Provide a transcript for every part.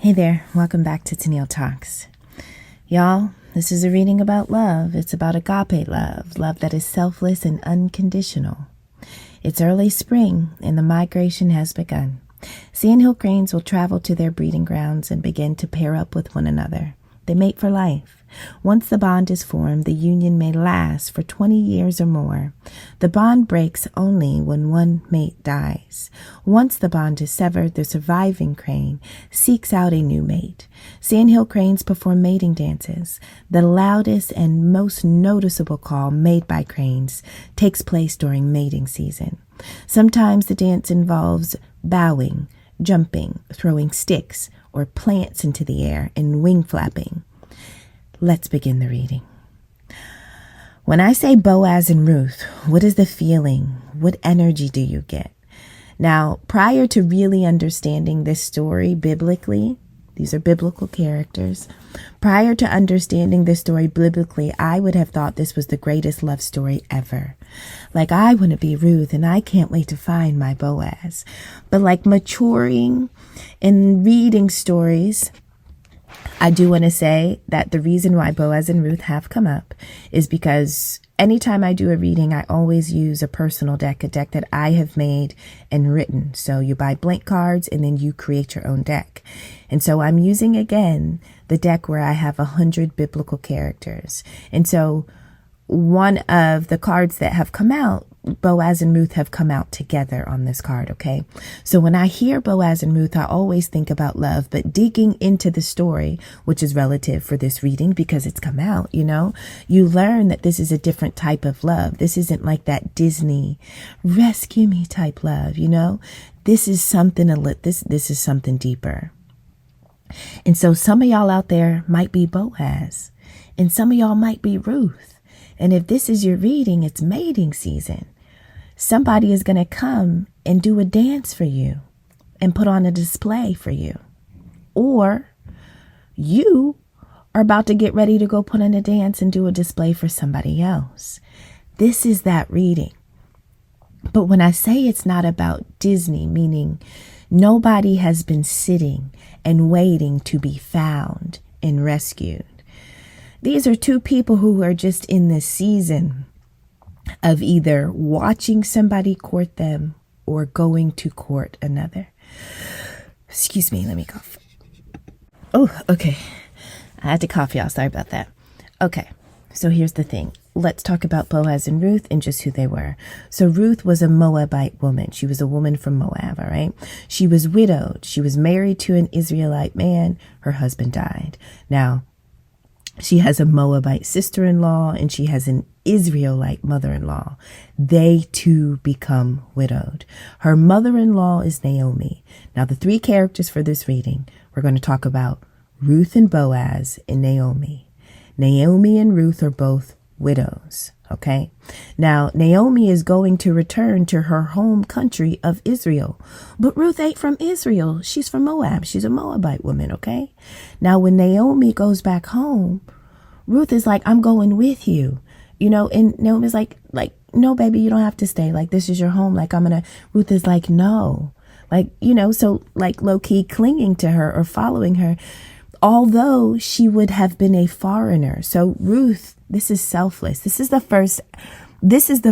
Hey there, welcome back to Tennille Talks. Y'all, this is a reading about love. It's about agape love, love that is selfless and unconditional. It's early spring and the migration has begun. Sandhill cranes will travel to their breeding grounds and begin to pair up with one another. They mate for life. Once the bond is formed, the union may last for 20 years or more. The bond breaks only when one mate dies. Once the bond is severed, the surviving crane seeks out a new mate. Sandhill cranes perform mating dances. The loudest and most noticeable call made by cranes takes place during mating season. Sometimes the dance involves bowing, jumping, throwing sticks or plants into the air, and wing flapping. Let's begin the reading. When I say Boaz and Ruth, what is the feeling? What energy do you get? Now, prior to really understanding this story biblically, these are biblical characters. Prior to understanding this story biblically, I would have thought this was the greatest love story ever. Like, I want to be Ruth and I can't wait to find my Boaz. But like maturing and reading stories, I do want to say that the reason why Boaz and Ruth have come up is because anytime I do a reading, I always use a personal deck, a deck that I have made and written. So you buy blank cards and then you create your own deck. And so I'm using, again, the deck where I have 100 biblical characters. And so one of the cards that have come out, Boaz and Ruth have come out together on this card, okay? So when I hear Boaz and Ruth, I always think about love, but digging into the story, which is relative for this reading because it's come out, you learn that this is a different type of love. This isn't like that Disney rescue me type love, This is something this is something deeper. And so some of y'all out there might be Boaz, and some of y'all might be Ruth. And if this is your reading, it's mating season. Somebody is going to come and do a dance for you and put on a display for you. Or you are about to get ready to go put on a dance and do a display for somebody else. This is that reading. But when I say it's not about Disney, meaning nobody has been sitting and waiting to be found and rescued. These are two people who are just in this season of either watching somebody court them or going to court another. Excuse me, let me cough. Oh, okay. I had to cough, y'all. Sorry about that. Okay, so here's the thing. Let's talk about Boaz and Ruth and just who they were. So Ruth was a Moabite woman. She was a woman from Moab, all right? She was widowed. She was married to an Israelite man. Her husband died. Now, she has a Moabite sister-in-law and she has an Israelite mother-in-law. They too become widowed. Her mother-in-law is Naomi. Now, the three characters for this reading, we're going to talk about Ruth and Boaz and Naomi. Naomi and Ruth are both widows. Okay. Now, Naomi is going to return to her home country of Israel. But Ruth ain't from Israel. She's from Moab. She's a Moabite woman. Okay. Now, when Naomi goes back home, Ruth is like, I'm going with you. And Naomi's like, no, baby, you don't have to stay. Like, this is your home. Like, Ruth is like, no. So low key clinging to her or following her, although she would have been a foreigner. So Ruth, this is selfless. This is the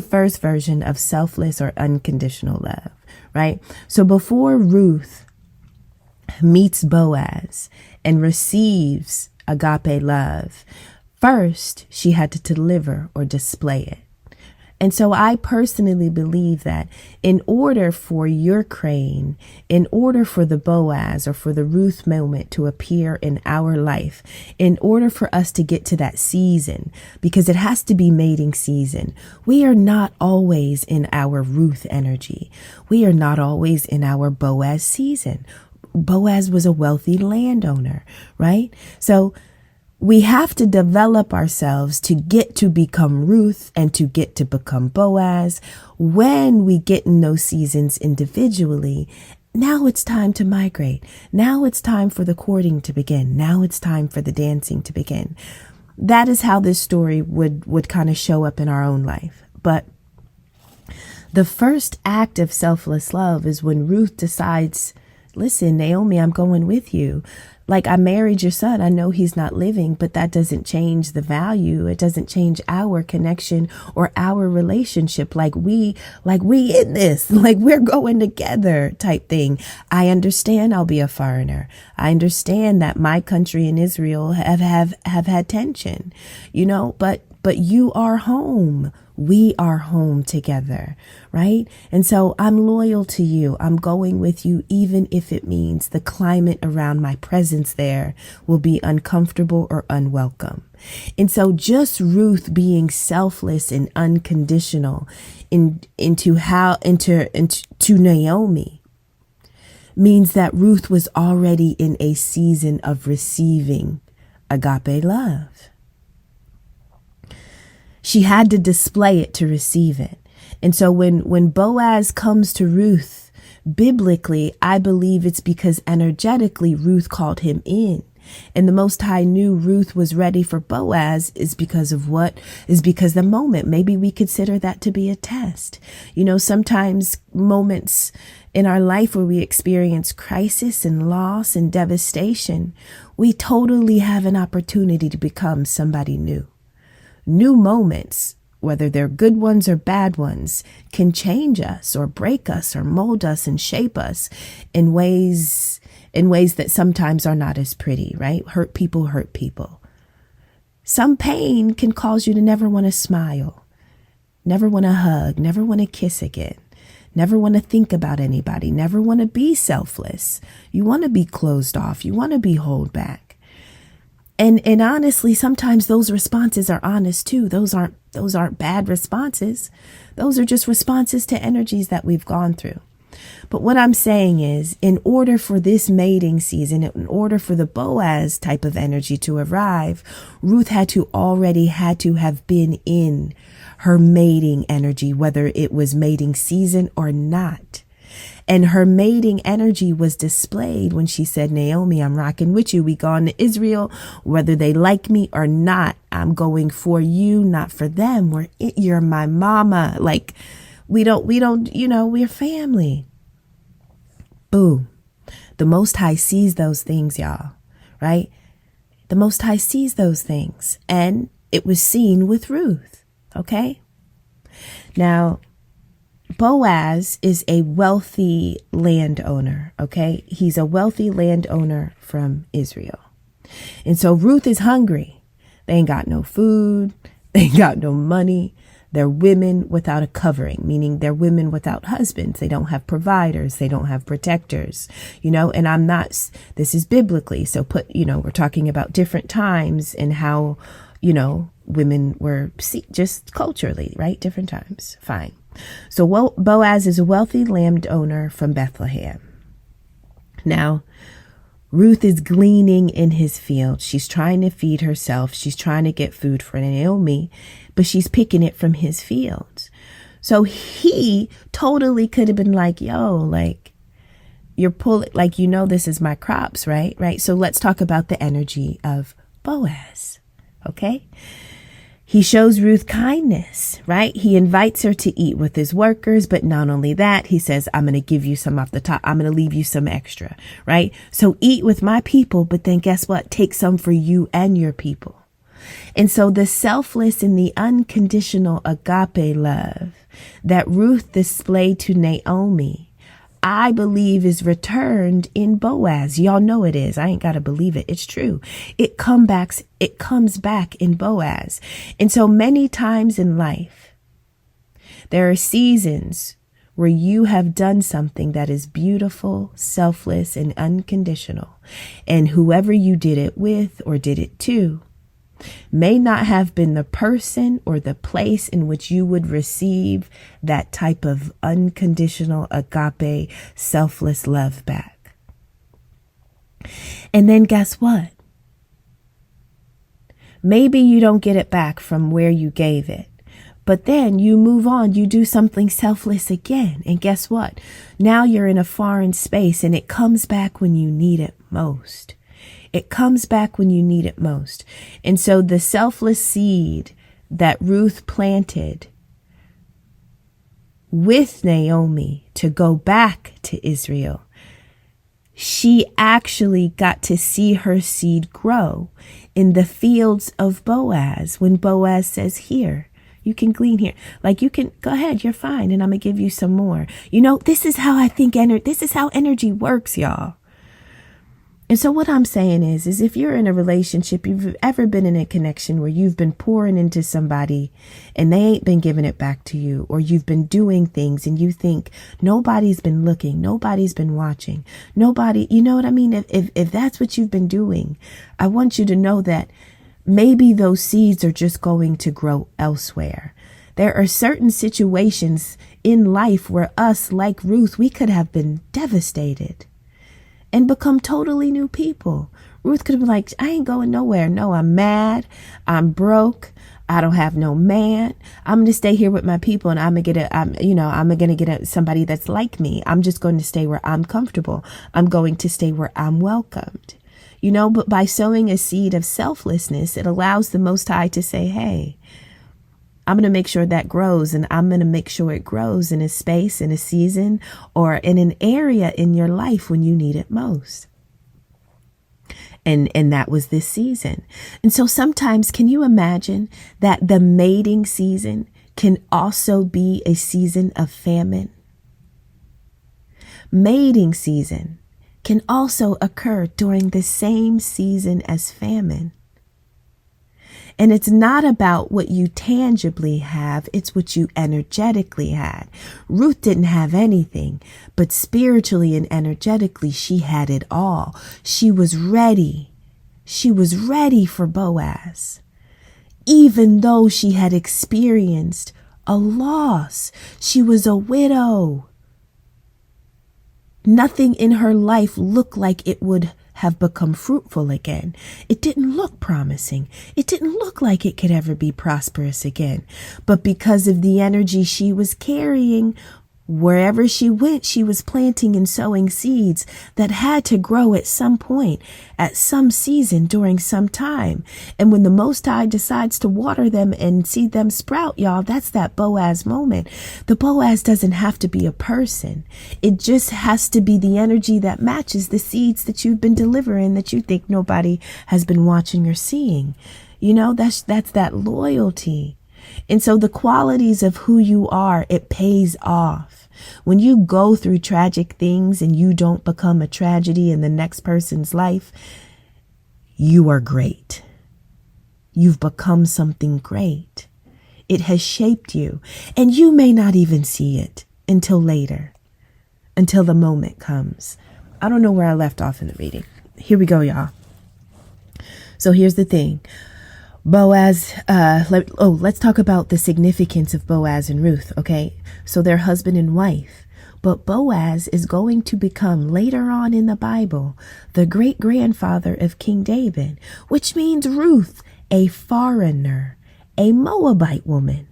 first version of selfless or unconditional love, right? So before Ruth meets Boaz and receives agape love, first she had to deliver or display it. And so I personally believe that in order for your crane, in order for the Boaz or for the Ruth moment to appear in our life, in order for us to get to that season, because it has to be mating season, we are not always in our Ruth energy. We are not always in our Boaz season. Boaz was a wealthy landowner, right? So we have to develop ourselves to get to become Ruth and to get to become Boaz. When we get in those seasons individually, now it's time to migrate. Now it's time for the courting to begin. Now it's time for the dancing to begin. That is how this story would kind of show up in our own life. But the first act of selfless love is when Ruth decides, listen, Naomi, I'm going with you. Like, I married your son. I know he's not living, but that doesn't change the value. It doesn't change our connection or our relationship. Like we in this, like we're going together type thing. I understand I'll be a foreigner. I understand that my country and Israel have had tension, but you are home. We are home together, right? And so I'm loyal to you. I'm going with you, even if it means the climate around my presence there will be uncomfortable or unwelcome. And so just Ruth being selfless and unconditional into Naomi means that Ruth was already in a season of receiving agape love. She had to display it to receive it. And so when Boaz comes to Ruth, biblically, I believe it's because energetically Ruth called him in. And the Most High knew Ruth was ready for Boaz is because of what? Is because the moment. Maybe we consider that to be a test. Sometimes moments in our life where we experience crisis and loss and devastation, we totally have an opportunity to become somebody new. New moments, whether they're good ones or bad ones, can change us or break us or mold us and shape us in ways that sometimes are not as pretty, right? Hurt people. Some pain can cause you to never want to smile, never want to hug, never want to kiss again, never want to think about anybody, never want to be selfless. You want to be closed off. You want to be held back. And honestly, sometimes those responses are honest too. Those aren't bad responses. Those are just responses to energies that we've gone through. But what I'm saying is, in order for this mating season, in order for the Boaz type of energy to arrive, Ruth had to have been in her mating energy, whether it was mating season or not. And her mating energy was displayed when she said, Naomi, I'm rocking with you. We gone to Israel, whether they like me or not. I'm going for you, not for them. You're my mama. Like, we're family. Boom. The Most High sees those things, y'all, right? The Most High sees those things. And it was seen with Ruth. Okay. Now, Boaz is a wealthy landowner, okay? He's a wealthy landowner from Israel. And so Ruth is hungry. They ain't got no food. They ain't got no money. They're women without a covering, meaning they're women without husbands. They don't have providers. They don't have protectors, and this is biblically. So we're talking about different times and how, women were just culturally, right? Different times. Fine. So Boaz is a wealthy landowner from Bethlehem. Now, Ruth is gleaning in his field. She's trying to feed herself. She's trying to get food for Naomi, but she's picking it from his fields. So he totally could have been like, yo, like, you're pulling, like, this is my crops, right? Right. So let's talk about the energy of Boaz. Okay. He shows Ruth kindness, right? He invites her to eat with his workers, but not only that, he says, I'm going to give you some off the top. I'm going to leave you some extra, right? So eat with my people, but then guess what? Take some for you and your people. And so the selfless and the unconditional agape love that Ruth displayed to Naomi, I believe is returned in Boaz. Y'all know it is. I ain't got to believe it. It's true. It comes back in Boaz. And so many times in life, there are seasons where you have done something that is beautiful, selfless, and unconditional. And whoever you did it with or did it to may not have been the person or the place in which you would receive that type of unconditional agape, selfless love back. And then guess what? Maybe you don't get it back from where you gave it, but then you move on, you do something selfless again. And guess what? Now you're in a foreign space and it comes back when you need it most. It comes back when you need it most. And so the selfless seed that Ruth planted with Naomi to go back to Israel, she actually got to see her seed grow in the fields of Boaz. When Boaz says, here, you can glean here. Like, you can go ahead, you're fine. And I'm going to give you some more. You know, this is how I think this is how energy works, y'all. And so what I'm saying is if you're in a relationship, you've ever been in a connection where you've been pouring into somebody and they ain't been giving it back to you, or you've been doing things and you think nobody's been looking, nobody's been watching, nobody, you know what I mean? If that's what you've been doing, I want you to know that maybe those seeds are just going to grow elsewhere. There are certain situations in life where us, like Ruth, we could have been devastated and become totally new people. Ruth could have been like, I ain't going nowhere. No, I'm mad. I'm broke. I don't have no man. I'm going to stay here with my people, and I'm going to get somebody that's like me. I'm just going to stay where I'm comfortable. I'm going to stay where I'm welcomed. You know, but by sowing a seed of selflessness, it allows the Most High to say, hey, I'm going to make sure that grows, and I'm going to make sure it grows in a space, in a season, or in an area in your life when you need it most. And that was this season. And so sometimes, can you imagine that the mating season can also be a season of famine? Mating season can also occur during the same season as famine. And it's not about what you tangibly have, it's what you energetically had. Ruth didn't have anything, but spiritually and energetically, she had it all. She was ready. She was ready for Boaz. Even though she had experienced a loss, she was a widow. Nothing in her life looked like it would have become fruitful again. It didn't look promising. It didn't look like it could ever be prosperous again. But because of the energy she was carrying, wherever she went, she was planting and sowing seeds that had to grow at some point, at some season, during some time. And when the Most High decides to water them and see them sprout, y'all, that's that Boaz moment. The Boaz doesn't have to be a person. It just has to be the energy that matches the seeds that you've been delivering that you think nobody has been watching or seeing. You know, that's that loyalty. And so the qualities of who you are, it pays off. When you go through tragic things and you don't become a tragedy in the next person's life, you are great. You've become something great. It has shaped you, and you may not even see it until later, until the moment comes. I don't know where I left off in the reading. Here we go, y'all. So here's the thing. Boaz, let's talk about the significance of Boaz and Ruth, okay? So they're husband and wife. But Boaz is going to become, later on in the Bible, the great-grandfather of King David, which means Ruth, a foreigner, a Moabite woman,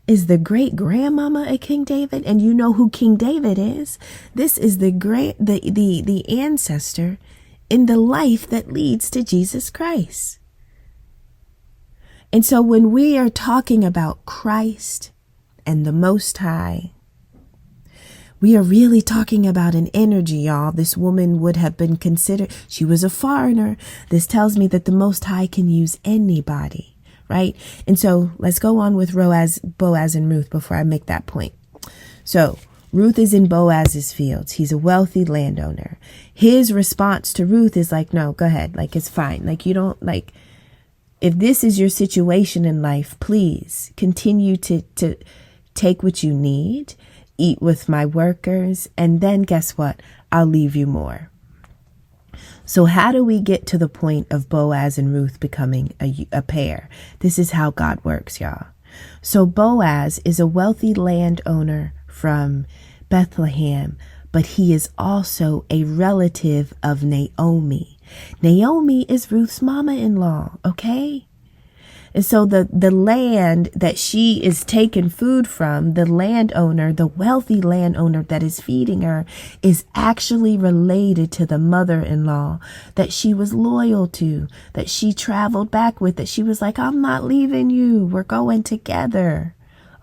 is the great-grandmama of King David. And you know who King David is. This is the ancestor in the life that leads to Jesus Christ. And so when we are talking about Christ and the Most High, we are really talking about an energy, y'all. This woman would have been considered, she was a foreigner. This tells me that the Most High can use anybody, right? And so let's go on with Boaz and Ruth before I make that point. So Ruth is in Boaz's fields. He's a wealthy landowner. His response to Ruth is like, no, go ahead. Like, it's fine. Like, you don't like, if this is your situation in life, please continue to take what you need, eat with my workers, and then guess what? I'll leave you more. So how do we get to the point of Boaz and Ruth becoming a pair? This is how God works, y'all. So Boaz is a wealthy landowner from Bethlehem, but he is also a relative of Naomi. Naomi is Ruth's mama-in-law, okay? And so the land that she is taking food from, the landowner, the wealthy landowner that is feeding her, is actually related to the mother-in-law that she was loyal to, that she traveled back with, that she was like, I'm not leaving you. We're going together.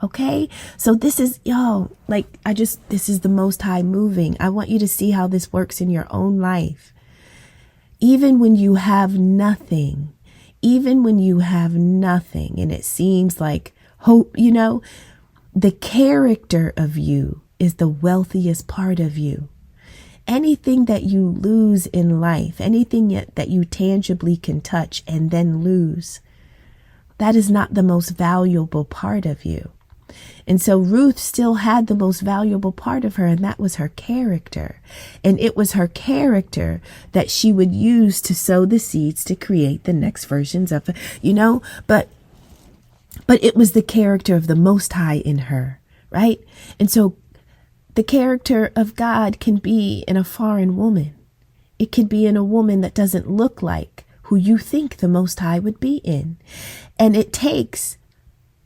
Okay. So this is, y'all, like, this is the Most High moving. I want you to see how this works in your own life. Even when you have nothing, and it seems like hope, the character of you is the wealthiest part of you. Anything that you lose in life, anything that you tangibly can touch and then lose, that is not the most valuable part of you. And so Ruth still had the most valuable part of her, and that was her character. And it was her character that she would use to sow the seeds to create the next versions of it, but it was the character of the Most High in her, right? And so the character of God can be in a foreign woman. It could be in a woman that doesn't look like who you think the Most High would be in. And it takes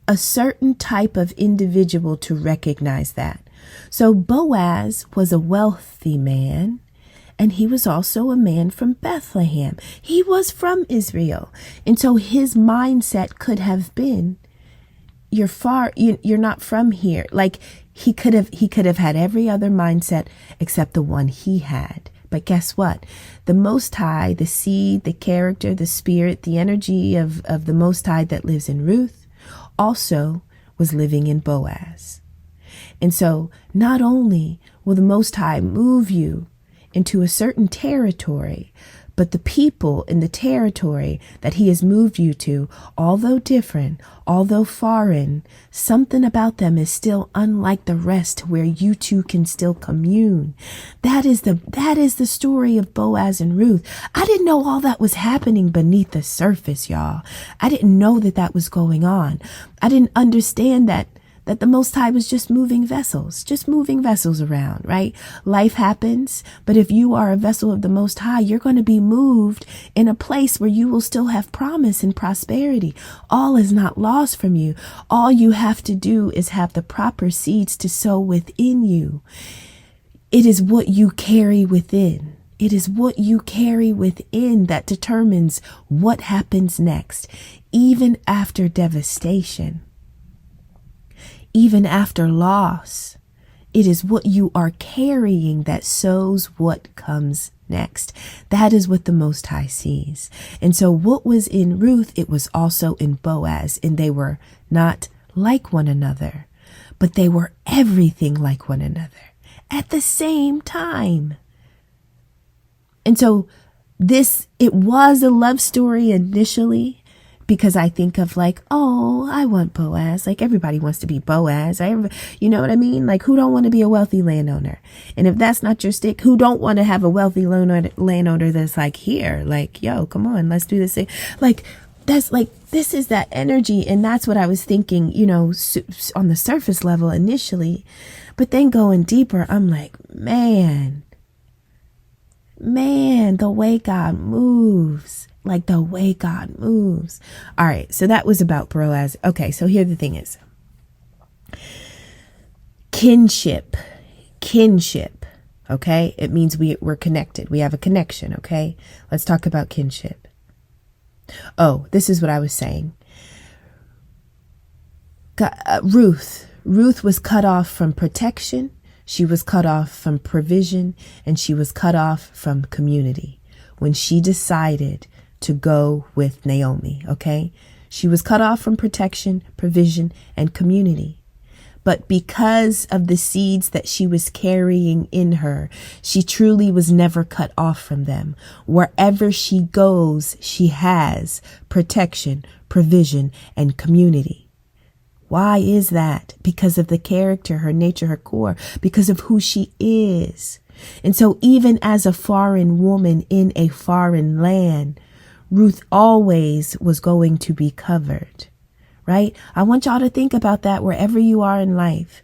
a certain type of individual to recognize that. So Boaz was a wealthy man, and he was also a man from Bethlehem. He was from Israel. And so his mindset could have been, you're not from here. Like he could have had every other mindset except the one he had. But guess what? The Most High, the seed, the character, the spirit, the energy of the Most High that lives in Ruth also was living in Boaz. And so not only will the Most High move you into a certain territory, but the people in the territory that he has moved you to, although different, although foreign, something about them is still unlike the rest, where you two can still commune. That is the story of Boaz and Ruth. I didn't know all that was happening beneath the surface, y'all. I didn't know that was going on. I didn't understand that the Most High was just moving vessels around, right? Life happens, but if you are a vessel of the Most High, you're going to be moved in a place where you will still have promise and prosperity. All is not lost from you. All you have to do is have the proper seeds to sow within you. It is what you carry within. It is what you carry within that determines what happens next, even after devastation. Even after loss, it is what you are carrying that sows what comes next. That is what the Most High sees. And so what was in Ruth, it was also in Boaz, and they were not like one another, but they were everything like one another at the same time. And so it was a love story initially, because I think of like, oh, I want Boaz. Like everybody wants to be Boaz. You know what I mean? Like who don't want to be a wealthy landowner? And if that's not your stick, who don't want to have a wealthy landowner that's like, here, like, yo, come on, let's do this thing. Like that's like, this is that energy. And that's what I was thinking, on the surface level initially, but then going deeper, I'm like, man, the way God moves. Like the way God moves. All right. So that was about Boaz. Okay. So here the thing is. Kinship. Okay. It means we're connected. We have a connection. Okay. Let's talk about kinship. Oh, this is what I was saying. Ruth was cut off from protection. She was cut off from provision, and she was cut off from community when she decided to go with Naomi, okay? She was cut off from protection, provision, and community. But because of the seeds that she was carrying in her, she truly was never cut off from them. Wherever she goes, she has protection, provision, and community. Why is that? Because of the character, her nature, her core, because of who she is. And so even as a foreign woman in a foreign land, Ruth always was going to be covered, right? I want y'all to think about that wherever you are in life.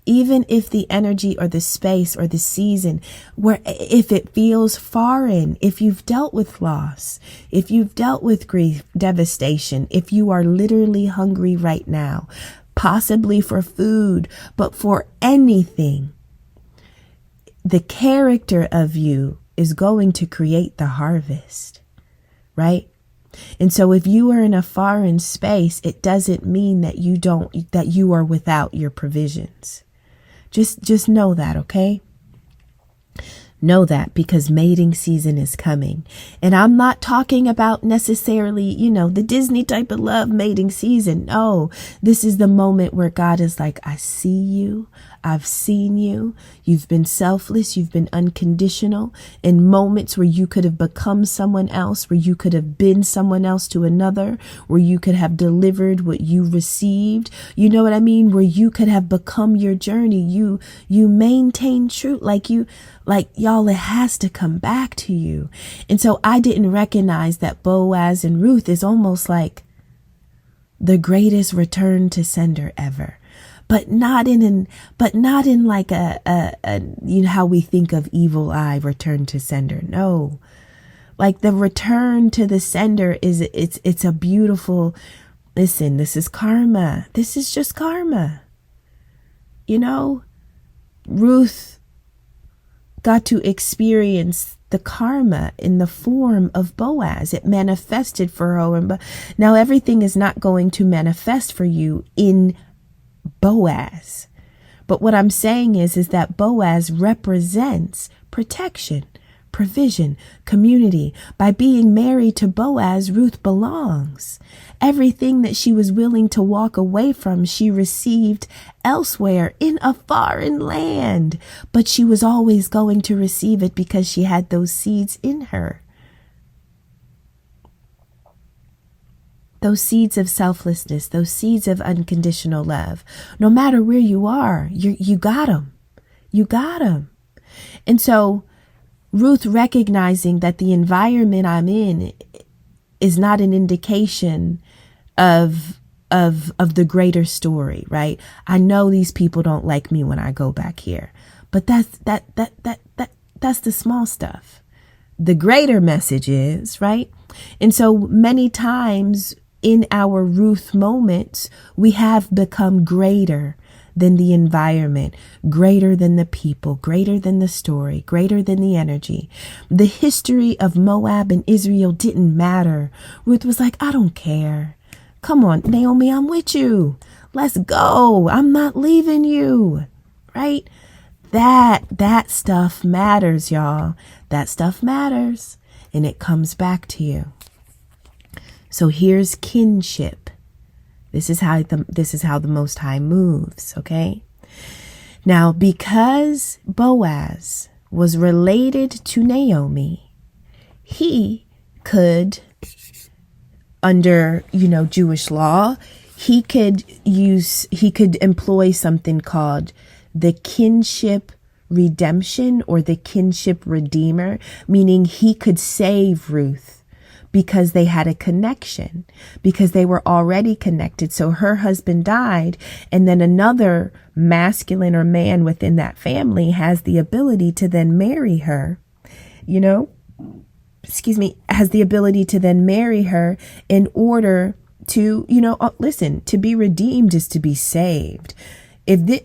Even if the energy or the space or the season, if it feels foreign, if you've dealt with loss, if you've dealt with grief, devastation, if you are literally hungry right now, possibly for food, but for anything, the character of you is going to create the harvest. Right? And so if you are in a foreign space, it doesn't mean that you are without your provisions. Just know that, okay? Know that, because mating season is coming. And I'm not talking about necessarily, the Disney type of love mating season. No, this is the moment where God is like, I see you. I've seen you. You've been selfless. You've been unconditional in moments where you could have become someone else, where you could have been someone else to another, where you could have delivered what you received. You know what I mean? Where you could have become your journey. You maintain truth. Like y'all, it has to come back to you. And so I didn't recognize that Boaz and Ruth is almost like the greatest return to sender ever. But not in like a how we think of evil eye return to sender. No, like the return to the sender it's a beautiful, listen, this is karma. This is just karma. Ruth got to experience the karma in the form of Boaz. It manifested for her. Now everything is not going to manifest for you in Boaz. But what I'm saying is that Boaz represents protection, provision, community. By being married to Boaz, Ruth belongs. Everything that she was willing to walk away from, she received elsewhere in a foreign land. But she was always going to receive it because she had those seeds in her. Those seeds of selflessness, those seeds of unconditional love. No matter where you are, you got them. You got them. And so Ruth recognizing that the environment I'm in is not an indication of the greater story, right? I know these people don't like me when I go back here, but that's the small stuff. The greater message is, right? And so many times in our Ruth moments, we have become greater than the environment, greater than the people, greater than the story, greater than the energy. The history of Moab and Israel didn't matter. Ruth was like, I don't care. Come on, Naomi, I'm with you. Let's go. I'm not leaving you. Right? That stuff matters, y'all. That stuff matters. And it comes back to you. So here's kinship. This is how the Most High moves, okay? Now, because Boaz was related to Naomi, he could, under, Jewish law, he could employ something called the kinship redemption or the kinship redeemer, meaning he could save Ruth. Because they had a connection, because they were already connected. So her husband died, and then another masculine or man within that family has the ability to then marry her, has the ability to then marry her in order to, listen, to be redeemed is to be saved. To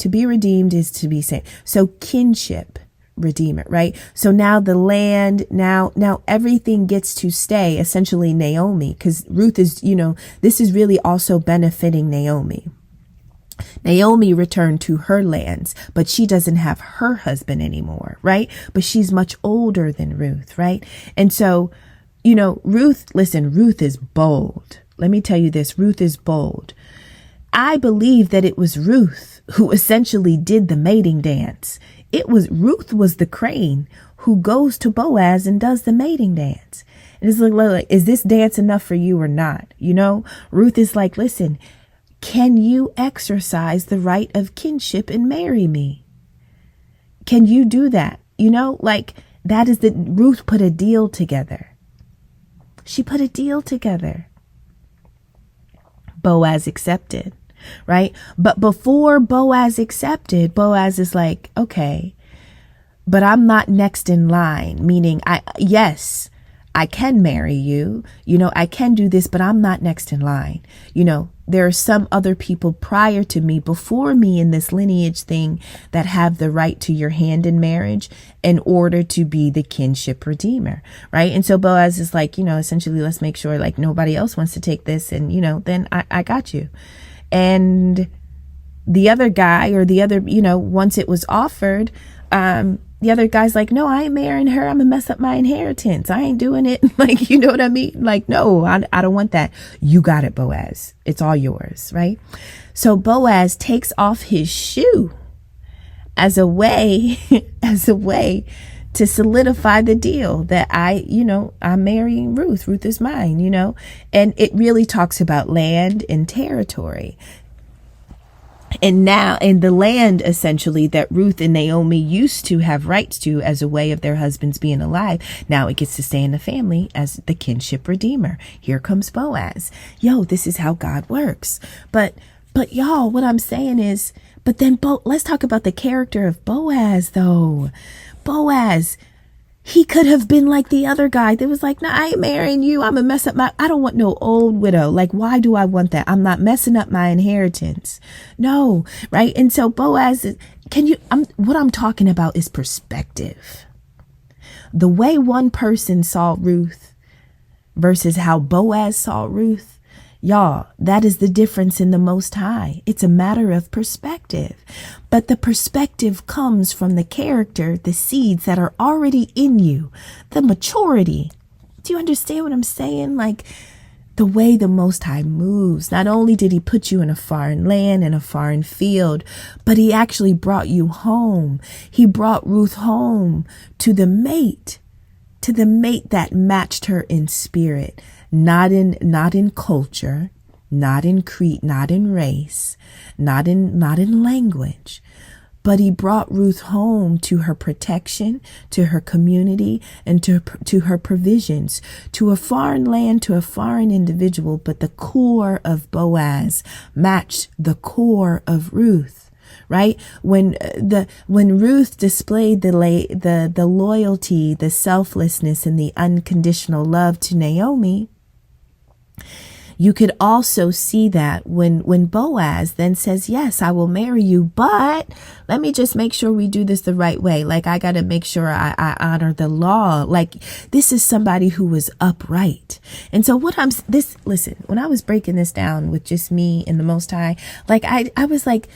be redeemed is to be saved. So kinship. Redeemer, right? So now the land, now everything gets to stay, essentially Naomi, because Ruth is, this is really also benefiting Naomi. Naomi returned to her lands, but she doesn't have her husband anymore, right? But she's much older than Ruth, right? And so, Ruth is bold. Let me tell you this, Ruth is bold. I believe that it was Ruth who essentially did the mating dance. Ruth was the crane who goes to Boaz and does the mating dance. And it's like, is this dance enough for you or not? Ruth is like, listen, can you exercise the right of kinship and marry me? Can you do that? That is Ruth put a deal together. She put a deal together. Boaz accepted. Right? But before Boaz accepted, Boaz is like, okay, but I'm not next in line, meaning I can marry you, I can do this, but I'm not next in line. there are some other people prior to me, before me in this lineage thing, that have the right to your hand in marriage in order to be the kinship redeemer, right? And so Boaz is like, essentially, let's make sure like nobody else wants to take this, and then I got you. And the other guy, or the other, once it was offered, the other guy's like, no, I ain't marrying her. I'm gonna mess up my inheritance. I ain't doing it. Like, you know what I mean? Like, no, I don't want that. You got it, Boaz. It's all yours, right? So Boaz takes off his shoe as a way to solidify the deal that I'm marrying Ruth. Ruth is mine, and it really talks about land and territory. And now in the land, essentially, that Ruth and Naomi used to have rights to as a way of their husbands being alive, now it gets to stay in the family as the kinship redeemer. Here comes Boaz. This is how God works. But y'all, what I'm saying is, but then let's talk about the character of Boaz, though. Boaz, he could have been like the other guy that was like, no, I ain't marrying you. I'm gonna mess up I don't want no old widow. Like, why do I want that? I'm not messing up my inheritance. No, right? And so Boaz, what I'm talking about is perspective. The way one person saw Ruth versus how Boaz saw Ruth, y'all, that is the difference in the Most High. It's a matter of perspective. But the perspective comes from the character, the seeds that are already in you, the maturity. Do you understand what I'm saying? Like, the way the Most High moves. Not only did he put you in a foreign land and a foreign field, but he actually brought you home. He brought Ruth home to the mate that matched her in spirit. Not in culture, not in creed, not in race, not in language, but he brought Ruth home to her protection, to her community, and to her provisions, to a foreign land, to a foreign individual. But the core of Boaz matched the core of Ruth. Right? When Ruth displayed the loyalty, the selflessness, and the unconditional love to Naomi, you could also see that when Boaz then says, yes, I will marry you, but let me just make sure we do this the right way. Like, I got to make sure I honor the law. Like, this is somebody who was upright. And so listen, when I was breaking this down with just me and the Most High, like, I was like,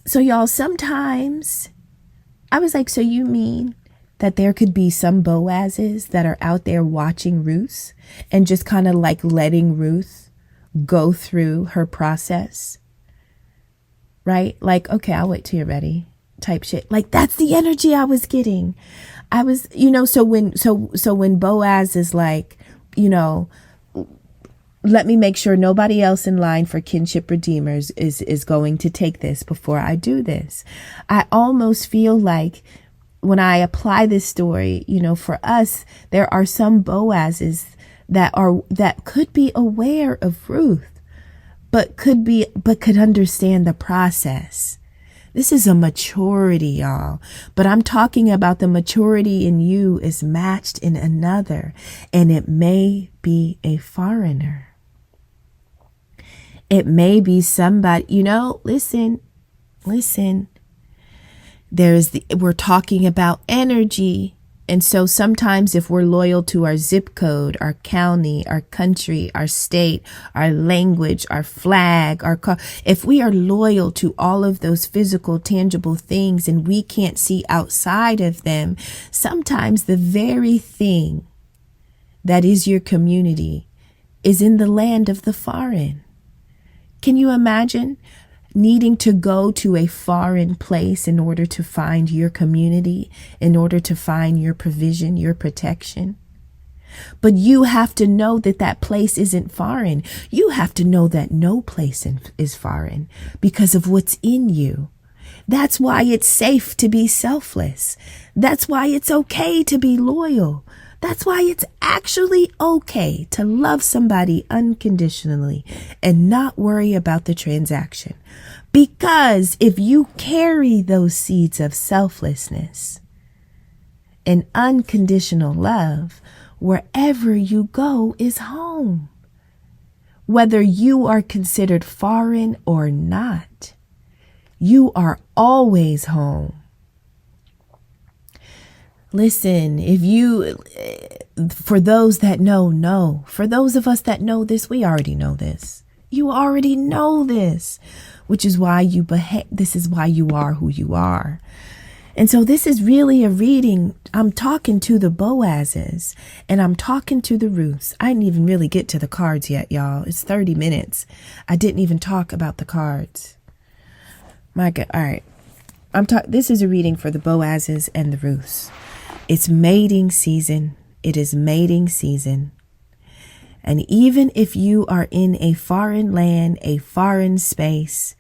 so y'all, sometimes I was like, so you mean that there could be some Boazes that are out there watching Ruth and just kind of like letting Ruth go through her process, right? Like, okay, I'll wait till you're ready type shit. Like, that's the energy I was getting. I was, so when Boaz is like, let me make sure nobody else in line for kinship redeemers is going to take this before I do this. I almost feel like when I apply this story, for us, there are some Boazes that could be aware of Ruth, but could understand the process. This is a maturity, y'all. But I'm talking about the maturity in you is matched in another, and it may be a foreigner. It may be somebody, listen. We're talking about energy. And so sometimes if we're loyal to our zip code, our county, our country, our state, our language, our flag, if we are loyal to all of those physical, tangible things and we can't see outside of them, sometimes the very thing that is your community is in the land of the foreign. Can you imagine needing to go to a foreign place in order to find your community, in order to find your provision, your protection? But you have to know that that place isn't foreign. You have to know that no place is foreign because of what's in you. That's why it's safe to be selfless. That's why it's okay to be loyal. That's why it's actually okay to love somebody unconditionally and not worry about the transaction. Because if you carry those seeds of selflessness and unconditional love, wherever you go is home. whether you are considered foreign or not. You are always home. Listen, for those that know. For those of us that know this, we already know this. You already know this, which is why you behave. This is why you are who you are. And so this is really a reading. I'm talking to the Boazes and I'm talking to the Ruths. I didn't even really get to the cards yet, y'all. It's 30 minutes. I didn't even talk about the cards. My God. All right. This is a reading for the Boazes and the Ruths. It's mating season. It is mating season. And even if you are in a foreign land, a foreign space,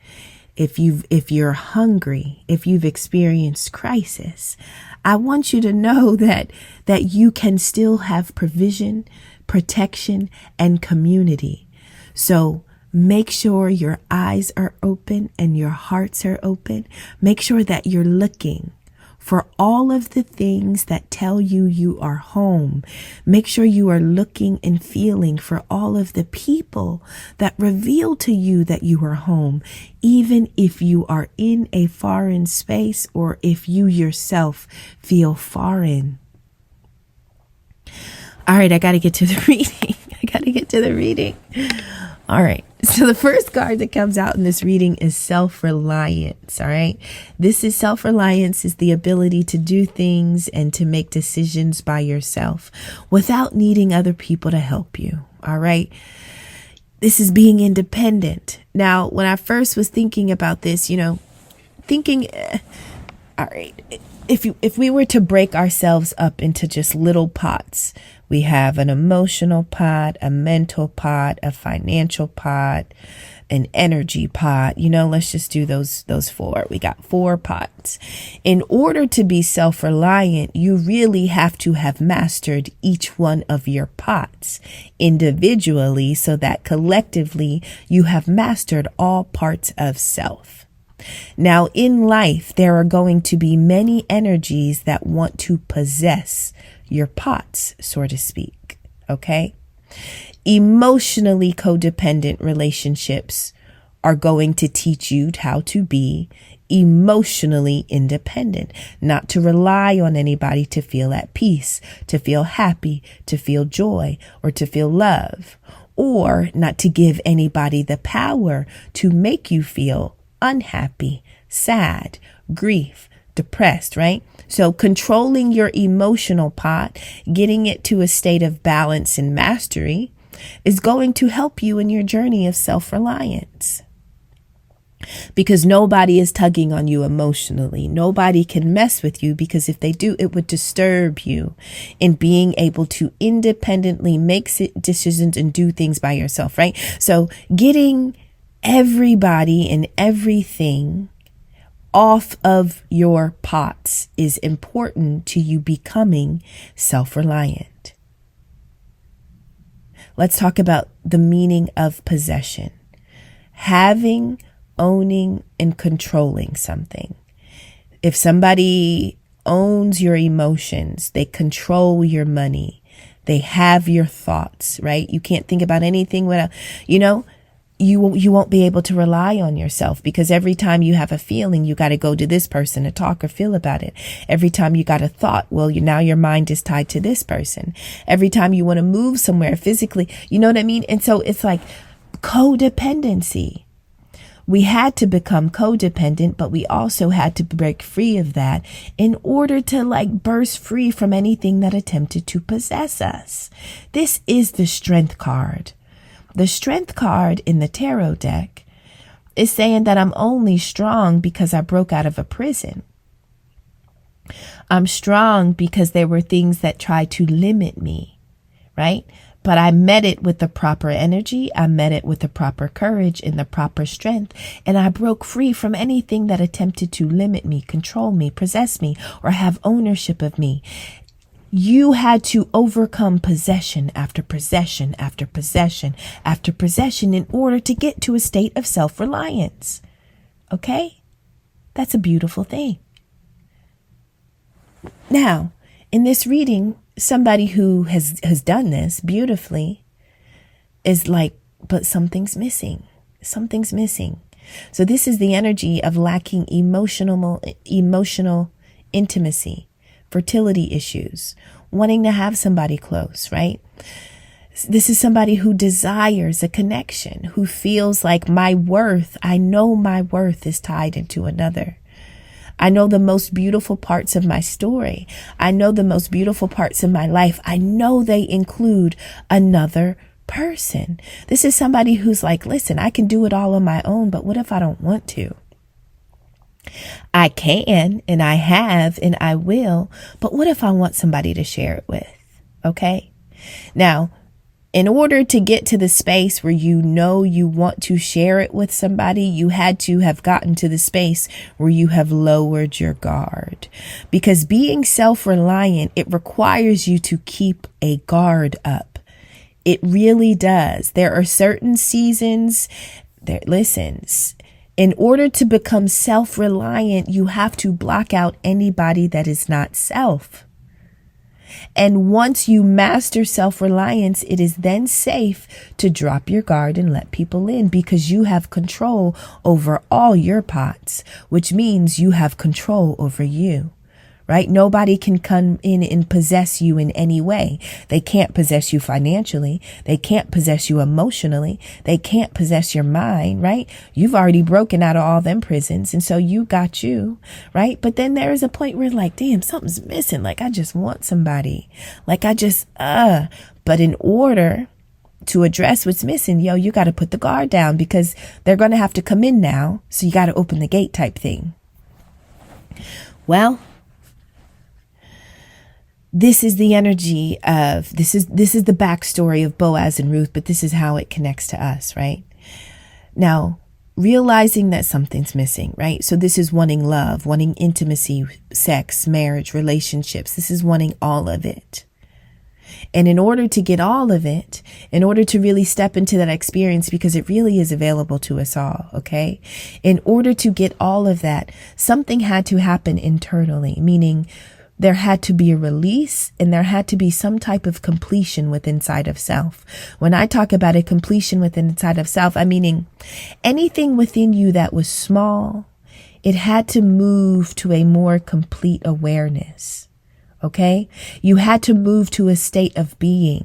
if you're hungry, if you've experienced crisis, I want you to know that you can still have provision, protection, and community. So make sure your eyes are open and your hearts are open. Make sure that you're looking for all of the things that tell you you are home. Make sure you are looking and feeling for all of the people that reveal to you that you are home, even if you are in a foreign space or if you yourself feel foreign. All right, I got to get to the reading. All right. So the first card that comes out in this reading is self-reliance. All right. This is self-reliance is the ability to do things and to make decisions by yourself without needing other people to help you. All right. This is being independent. Now, when I first was thinking about this, all right, if we were to break ourselves up into just little pots, we have an emotional pot, a mental pot, a financial pot, an energy pot. Let's just do those four. We got 4 pots. In order to be self-reliant, you really have to have mastered each one of your pots individually so that collectively you have mastered all parts of self. Now, in life, there are going to be many energies that want to possess your pots, so to speak. Okay? Emotionally codependent relationships are going to teach you how to be emotionally independent, not to rely on anybody to feel at peace, to feel happy, to feel joy, or to feel love, or not to give anybody the power to make you feel unhappy, sad, grief, depressed, right? So controlling your emotional pot, getting it to a state of balance and mastery is going to help you in your journey of self-reliance. Because nobody is tugging on you emotionally. Nobody can mess with you because if they do, it would disturb you in being able to independently make decisions and do things by yourself, right? So getting everybody and everything off of your pots is important to you becoming self-reliant. Let's talk about the meaning of possession. Having, owning, and controlling something. If somebody owns your emotions, they control your money, they have your thoughts, right? You can't think about anything without, you won't be able to rely on yourself because every time you have a feeling, you got to go to this person to talk or feel about it. Every time you got a thought, now your mind is tied to this person. Every time you want to move somewhere physically, you know what I mean? And so it's like codependency. We had to become codependent, but we also had to break free of that in order to burst free from anything that attempted to possess us. This is the strength card. The strength card in the tarot deck is saying that I'm only strong because I broke out of a prison. I'm strong because there were things that tried to limit me, right? But I met it with the proper energy. I met it with the proper courage and the proper strength. And I broke free from anything that attempted to limit me, control me, possess me, or have ownership of me. You had to overcome possession after possession after possession after possession in order to get to a state of self-reliance. Okay? That's a beautiful thing. Now, in this reading, somebody who has done this beautifully is but something's missing. Something's missing. So this is the energy of lacking emotional intimacy, fertility issues, wanting to have somebody close, right? This is somebody who desires a connection, who feels like I know my worth is tied into another. I know the most beautiful parts of my story. I know the most beautiful parts of my life. I know they include another person. This is somebody who's like, listen, I can do it all on my own, but what if I don't want to? I can, and I have, and I will, but what if I want somebody to share it with? Okay. Now, in order to get to the space where you know you want to share it with somebody, you had to have gotten to the space where you have lowered your guard. Because being self-reliant, it requires you to keep a guard up. It really does. There are certain seasons in order to become self-reliant, you have to block out anybody that is not self. And once you master self-reliance, it is then safe to drop your guard and let people in, because you have control over all your pots, which means you have control over you, right? Nobody can come in and possess you in any way. They can't possess you financially. They can't possess you emotionally. They can't possess your mind, right? You've already broken out of all them prisons. And so you got you, right? But then there is a point where like, damn, something's missing. Like I just want somebody. Like but in order to address what's missing, you got to put the guard down, because they're going to have to come in now. So you got to open the gate type thing. Well, this is the energy of, this is the backstory of Boaz and Ruth, but this is how it connects to us, right? Now, realizing that something's missing, right? So this is wanting love, wanting intimacy, sex, marriage, relationships. This is wanting all of it. And in order to get all of it, in order to really step into that experience, because it really is available to us all, okay? In order to get all of that, something had to happen internally, meaning there had to be a release, and there had to be some type of completion within inside of self. When I talk about a completion within inside of self, I'm meaning anything within you that was small, it had to move to a more complete awareness. Okay? You had to move to a state of being.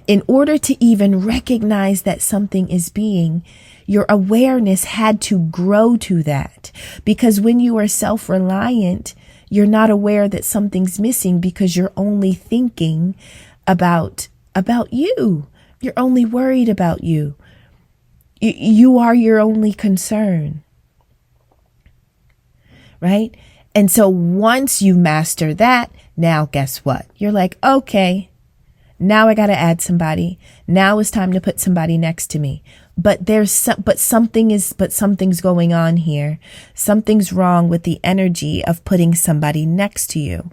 In order to even recognize that something is being, your awareness had to grow to that. Because when you are self-reliant, you're not aware that something's missing, because you're only thinking about you. You're only worried about you. You are your only concern. Right? And so once you master that, now guess what? You're like, okay, now I got to add somebody. Now it's time to put somebody next to me. But something's going on here. Something's wrong with the energy of putting somebody next to you.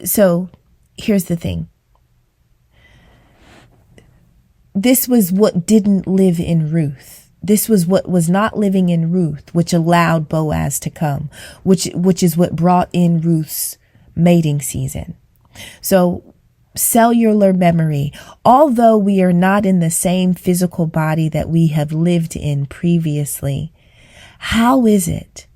So here's the thing. This was what didn't live in Ruth. This was what was not living in Ruth, which allowed Boaz to come, which is what brought in Ruth's mating season. So cellular memory, although we are not in the same physical body that we have lived in previously, how is it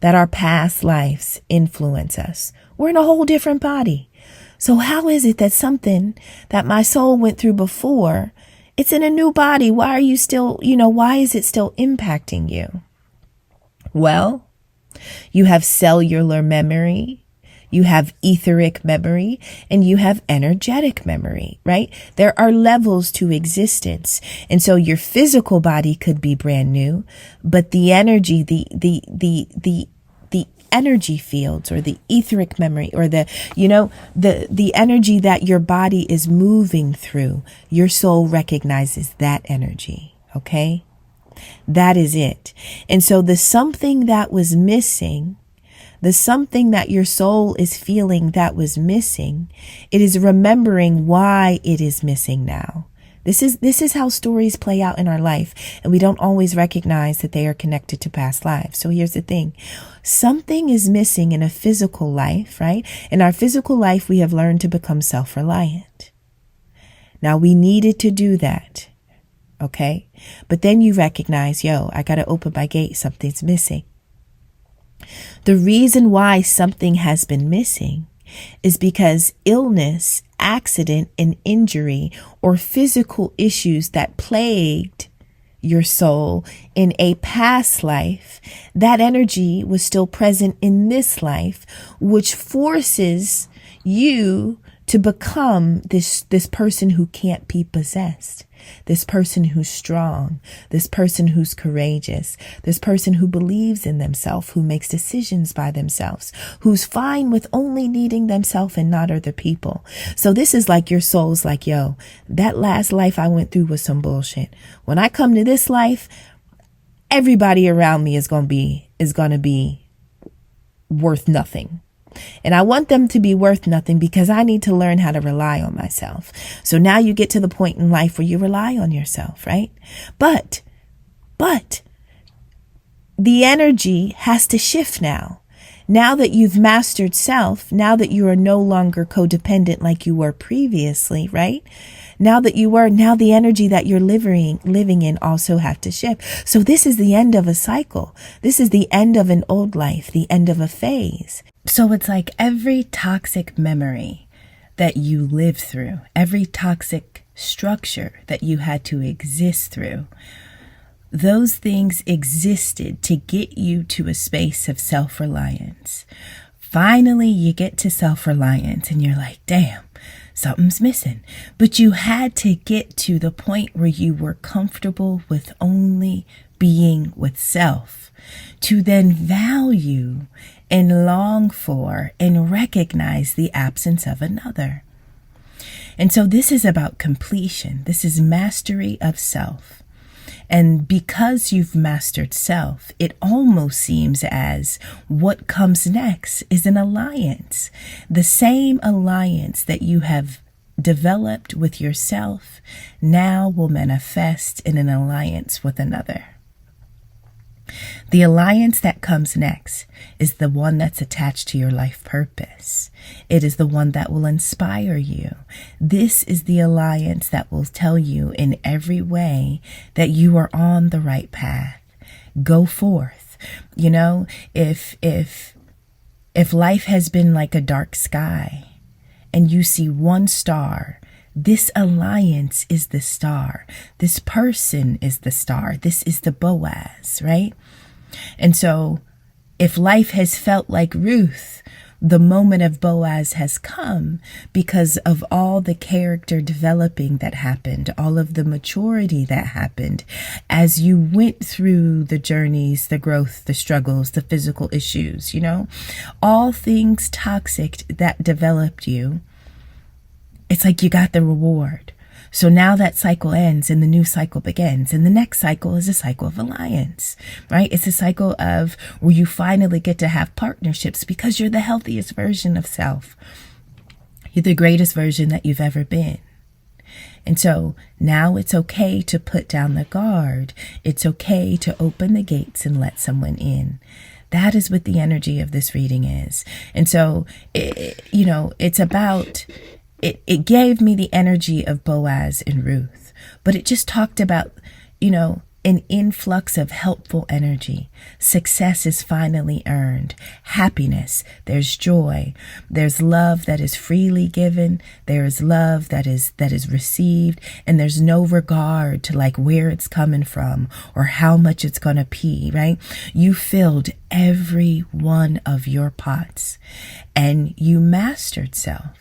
that our past lives influence us? We're in a whole different body. So how is it that something that my soul went through before, it's in a new body? Why are you still, why is it still impacting you? Well, you have cellular memory, you have etheric memory, and you have energetic memory, right? There are levels to existence. And so your physical body could be brand new, but the energy, the energy fields, or the etheric memory, or the energy that your body is moving through, your soul recognizes that energy. Okay. That is it. And so the something that was missing, the something that your soul is feeling that was missing, it is remembering why it is missing now. This is how stories play out in our life, and we don't always recognize that they are connected to past lives. So here's the thing. Something is missing in a physical life, right? In our physical life, we have learned to become self-reliant. Now, we needed to do that, Okay. But then you recognize, yo, I got to open my gate. Something's missing. The reason why something has been missing is because illness, accident, and injury, or physical issues that plagued your soul in a past life, that energy was still present in this life, which forces you to become this person who can't be possessed, this person who's strong, this person who's courageous, this person who believes in themselves, who makes decisions by themselves, who's fine with only needing themselves and not other people. So this is like your soul's like, yo, that last life I went through was some bullshit. When I come to this life, everybody around me is going to be worth nothing. And I want them to be worth nothing because I need to learn how to rely on myself. So now you get to the point in life where you rely on yourself, right? But the energy has to shift now. Now that you've mastered self, now that you are no longer codependent like you were previously, right? Now the energy that you're living in also have to shift. So this is the end of a cycle. This is the end of an old life, the end of a phase. So it's like every toxic memory that you lived through, every toxic structure that you had to exist through, those things existed to get you to a space of self-reliance. Finally, you get to self-reliance and you're like, damn, something's missing. But you had to get to the point where you were comfortable with only being with self, to then value and long for and recognize the absence of another. And so this is about completion. This is mastery of self. And because you've mastered self, it almost seems as what comes next is an alliance. The same alliance that you have developed with yourself now will manifest in an alliance with another. The alliance that comes next is the one that's attached to your life purpose. It is the one that will inspire you. This is the alliance that will tell you in every way that you are on the right path. Go forth. You know, if life has been like a dark sky and you see one star, this alliance is the star. This person is the star. This is the Boaz, right? And so if life has felt like Ruth, the moment of Boaz has come because of all the character developing that happened, all of the maturity that happened as you went through the journeys, the growth, the struggles, the physical issues, you know, all things toxic that developed you. It's like you got the reward. So now that cycle ends and the new cycle begins. And the next cycle is a cycle of alliance, right? It's a cycle of where you finally get to have partnerships because you're the healthiest version of self. You're the greatest version that you've ever been. And so now it's okay to put down the guard. It's okay to open the gates and let someone in. That is what the energy of this reading is. And so, it's about... It gave me the energy of Boaz and Ruth, but it just talked about, an influx of helpful energy. Success is finally earned. Happiness, there's joy. There's love that is freely given. There is love that is received, and there's no regard to like where it's coming from or how much it's going to be, right? You filled every one of your pots and you mastered self.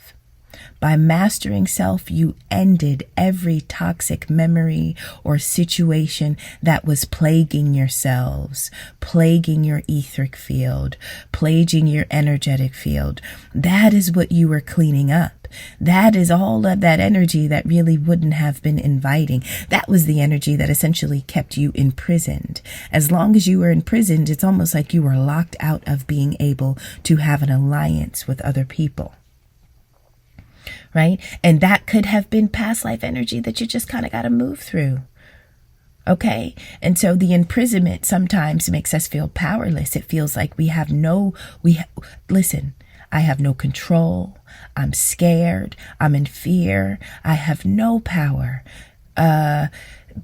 By mastering self, you ended every toxic memory or situation that was plaguing yourselves, plaguing your etheric field, plaguing your energetic field. That is what you were cleaning up. That is all of that energy that really wouldn't have been inviting. That was the energy that essentially kept you imprisoned. As long as you were imprisoned, it's almost like you were locked out of being able to have an alliance with other people. Right? And that could have been past life energy that you just kind of got to move through. Okay? And so the imprisonment sometimes makes us feel powerless. It feels like listen, I have no control. I'm scared. I'm in fear. I have no power.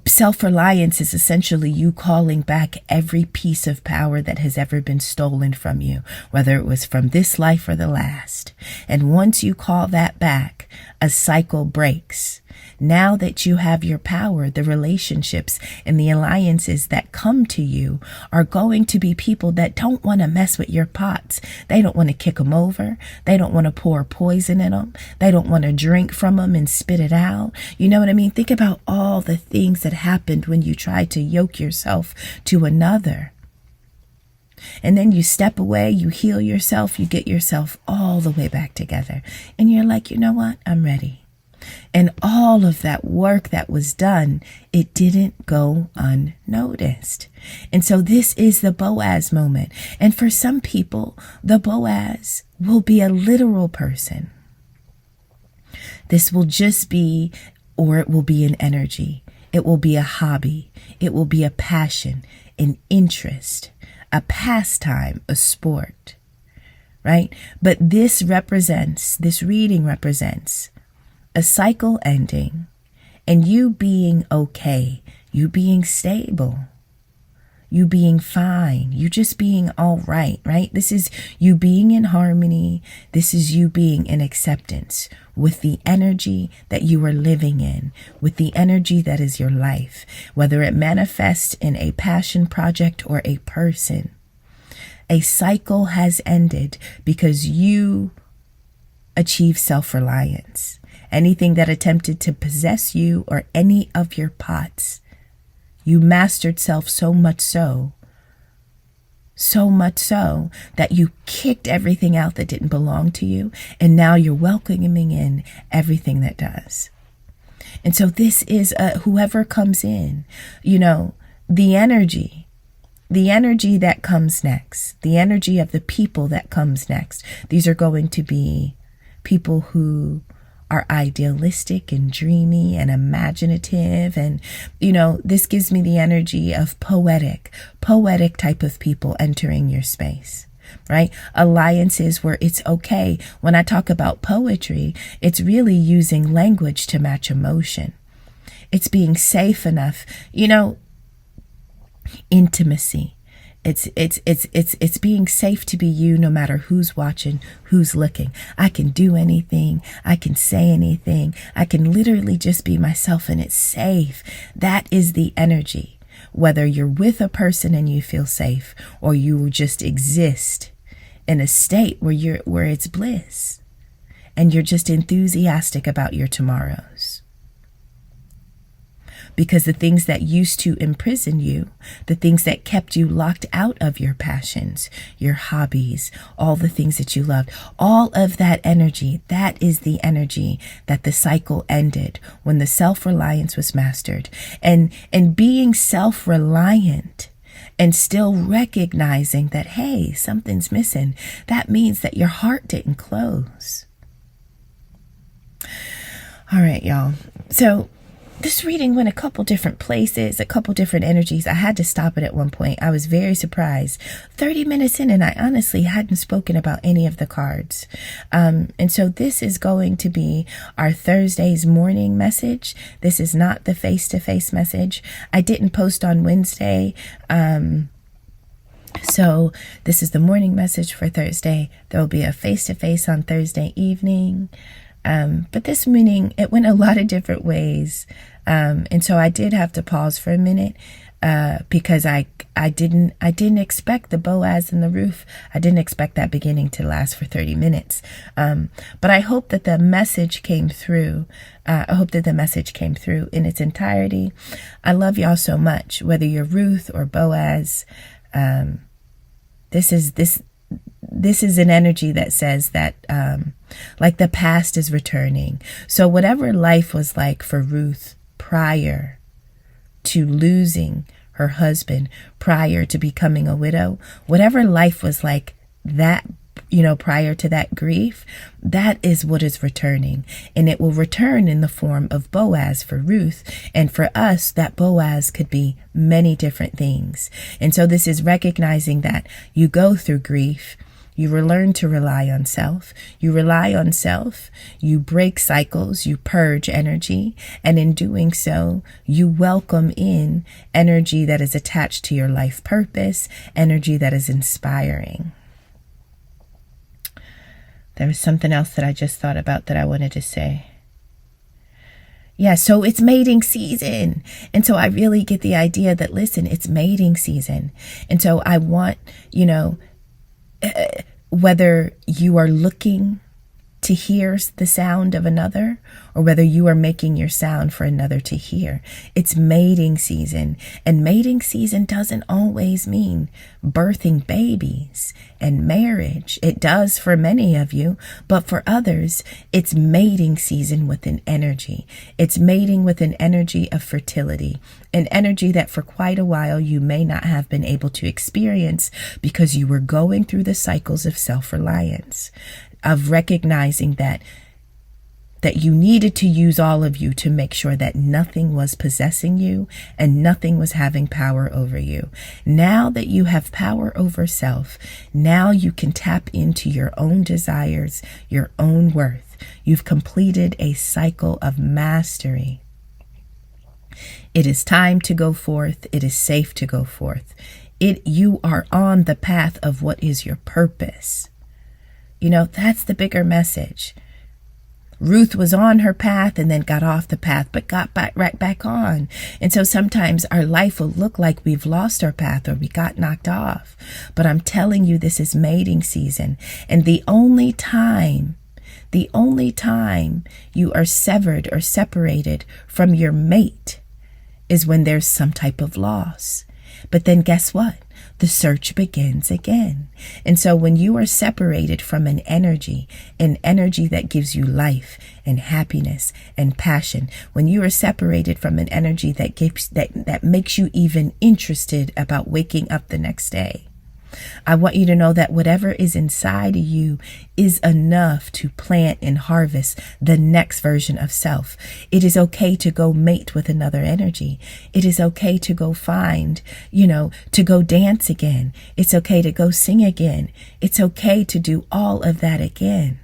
Self-reliance is essentially you calling back every piece of power that has ever been stolen from you, whether it was from this life or the last. And once you call that back, a cycle breaks. Now that you have your power, the relationships and the alliances that come to you are going to be people that don't want to mess with your pots. They don't want to kick them over. They don't want to pour poison in them. They don't want to drink from them and spit it out. You know what I mean? Think about all the things that happened when you tried to yoke yourself to another. And then you step away, you heal yourself, you get yourself all the way back together. And you're like, you know what? I'm ready. And all of that work that was done, it didn't go unnoticed. And so this is the Boaz moment. And for some people, the Boaz will be a literal person. This will just be, or it will be an energy. It will be a hobby. It will be a passion, an interest, a pastime, a sport, right? But this reading represents a cycle ending and you being okay, you being stable, you being fine, you just being all right, right? This is you being in harmony. This is you being in acceptance with the energy that you are living in, with the energy that is your life, whether it manifests in a passion project or a person. A cycle has ended because you achieve self-reliance. Anything that attempted to possess you or any of your pots, you mastered self so much so that you kicked everything out that didn't belong to you. And now you're welcoming in everything that does. And so this is whoever comes in, you know, the energy that comes next, the energy of the people that comes next. These are going to be people who are idealistic and dreamy and imaginative. And, you know, this gives me the energy of poetic type of people entering your space, right? Alliances where it's okay. When I talk about poetry, it's really using language to match emotion. It's being safe enough, you know, intimacy. It's being safe to be you no matter who's watching, who's looking. I can do anything. I can say anything. I can literally just be myself and it's safe. That is the energy. Whether you're with a person and you feel safe or you just exist in a state where it's bliss and you're just enthusiastic about your tomorrows. Because the things that used to imprison you, the things that kept you locked out of your passions, your hobbies, all the things that you loved, all of that energy, that is the energy that the cycle ended when the self-reliance was mastered. And being self-reliant and still recognizing that, hey, something's missing, that means that your heart didn't close. All right, y'all. So this reading went a couple different places, a couple different energies. I had to stop it at one point. I was very surprised. 30 minutes in and I honestly hadn't spoken about any of the cards. And so this is going to be our Thursday's morning message. This is not the face-to-face message. I didn't post on Wednesday. So this is the morning message for Thursday. There will be a face-to-face on Thursday evening. But this meeting, it went a lot of different ways. And so I did have to pause for a minute, because I didn't expect the Boaz and the Ruth. I didn't expect that beginning to last for 30 minutes. But I hope that the message came through. I hope that the message came through in its entirety. I love y'all so much, whether you're Ruth or Boaz. This is an energy that says that, like the past is returning. So whatever life was like for Ruth prior to losing her husband, prior to becoming a widow, whatever life was like that, prior to that grief, that is what is returning. And it will return in the form of Boaz for Ruth. And for us, that Boaz could be many different things. And so this is recognizing that you go through grief. You learn to rely on self. You rely on self. You break cycles. You purge energy. And in doing so, you welcome in energy that is attached to your life purpose, energy that is inspiring. There was something else that I just thought about that I wanted to say. Yeah, so it's mating season. And so I really get the idea that, listen, it's mating season. And so I want, whether you are looking to hear the sound of another or whether you are making your sound for another to hear, it's mating season. And mating season doesn't always mean birthing babies and marriage. It does for many of you, but for others, it's mating season with an energy. It's mating with an energy of fertility, an energy that for quite a while you may not have been able to experience because you were going through the cycles of self-reliance, of recognizing that you needed to use all of you to make sure that nothing was possessing you and nothing was having power over you. Now that you have power over self, now you can tap into your own desires, your own worth. You've completed a cycle of mastery. It is time to go forth. It is safe to go forth. You are on the path of what is your purpose. That's the bigger message. Ruth was on her path and then got off the path, but got right back on. And so sometimes our life will look like we've lost our path or we got knocked off. But I'm telling you, this is mating season. And the only time you are severed or separated from your mate is when there's some type of loss. But then guess what? The search begins again. And so when you are separated from an energy that gives you life and happiness and passion, when you are separated from an energy that makes you even interested about waking up the next day, I want you to know that whatever is inside of you is enough to plant and harvest the next version of self. It is okay to go mate with another energy. It is okay to go find, to go dance again. It's okay to go sing again. It's okay to do all of that again.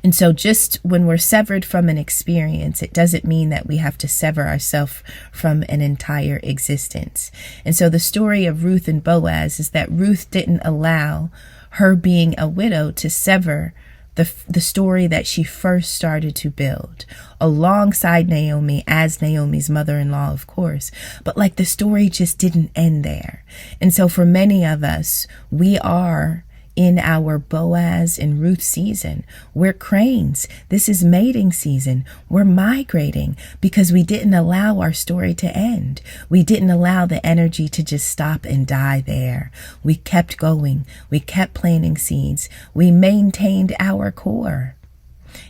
And so just when we're severed from an experience, it doesn't mean that we have to sever ourselves from an entire existence. And so the story of Ruth and Boaz is that Ruth didn't allow her being a widow to sever the story that she first started to build alongside Naomi as Naomi's mother-in-law, of course. But the story just didn't end there. And so for many of us, we are in our Boaz and Ruth season. We're cranes. This is mating season. We're migrating because we didn't allow our story to end. We didn't allow the energy to just stop and die there. We kept going. We kept planting seeds. We maintained our core.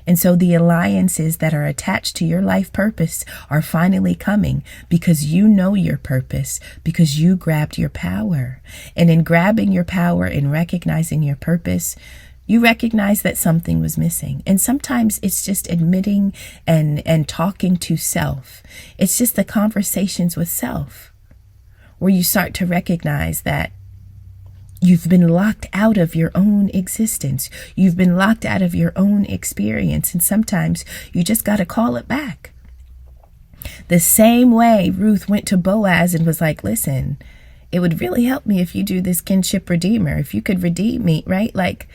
And so the alliances that are attached to your life purpose are finally coming because you know your purpose, because you grabbed your power. And in grabbing your power and recognizing your purpose, you recognize that something was missing. And sometimes it's just admitting and talking to self. It's just the conversations with self where you start to recognize that you've been locked out of your own existence. You've been locked out of your own experience. And sometimes you just got to call it back. The same way Ruth went to Boaz and was like, listen, it would really help me if you do this kinship redeemer. If you could redeem me, right? Like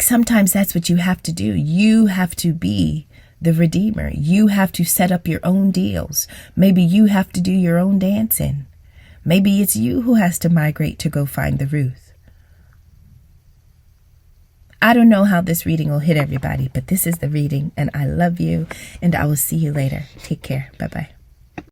sometimes that's what you have to do. You have to be the redeemer. You have to set up your own deals. Maybe you have to do your own dancing. Maybe it's you who has to migrate to go find the Ruth. I don't know how this reading will hit everybody, but this is the reading, and I love you, and I will see you later. Take care. Bye-bye.